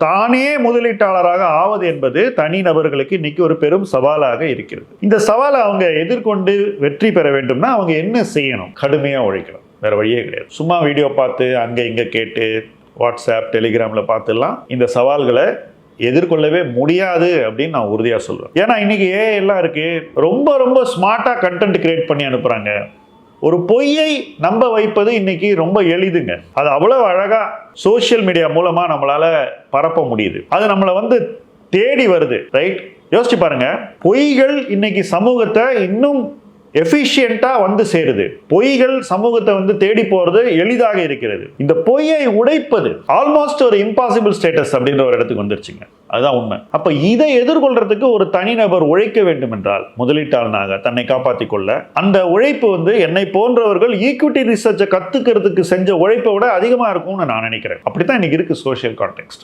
தானே முதலீட்டாளராக ஆவது என்பது தனிநபர்களுக்கு இன்னைக்கு ஒரு பெரும் சவாலாக இருக்கிறது. இந்த சவாலை அவங்க எதிர்கொண்டு வெற்றி பெற வேண்டும்னா அவங்க என்ன செய்யணும்? கடுமையா உழைக்கணும், வேற வழியே கிடையாது. சும்மா வீடியோ பார்த்து அங்க இங்க கேட்டு வாட்ஸ்அப் டெலிகிராம்ல பார்த்துலாம் இந்த சவால்களை எதிர்கொள்ளவே முடியாது அப்படின்னு நான் உறுதியா சொல்லுவேன். ஏன்னா இன்னைக்கு எல்லாம் இருக்கு, ரொம்ப ரொம்ப ஸ்மார்ட்டா கண்டென்ட் கிரியேட் பண்ணி அனுப்புறாங்க. ஒரு பொய்யை நம்ப வைப்பது இன்னைக்கு ரொம்ப எளிதுங்க. அது அவ்வளவு அழகா சோசியல் மீடியா மூலமா நம்மளால பரப்ப முடியுது. அது நம்மளை தேடி வருது. ரைட், யோசிச்சு பாருங்க. பொய்கள் இன்னைக்கு சமூகத்தை இன்னும் எஃபிஷியண்டா சேருது. பொய்கள் சமூகத்தை தேடி போறது எளிதாக இருக்கிறது. இந்த பொய்யை உடைப்பது ஆல்மோஸ்ட் ஒரு இம்பாசிபிள் ஸ்டேட்டஸ் அப்படின்ற ஒரு இடத்துக்கு வந்துருச்சுங்க. அதுதான் உண்மை. அப்ப இதை எதிர்கொள்றதுக்கு ஒரு தனிநபர் உழைக்க வேண்டும் என்றால் முதலீட்டாளனாக தன்னை காப்பாற்றிக் கொள்ள அந்த உழைப்பு என்னை போன்றவர்கள் ஈக்விட்டி ரிசர்ச்சை கத்துக்கிறதுக்கு செஞ்ச உழைப்பை விட அதிகமா இருக்கும்னு நான் நினைக்கிறேன். அப்படித்தான் இன்னைக்கு இருக்கு சோசியல் கான்டெக்ஸ்ட்.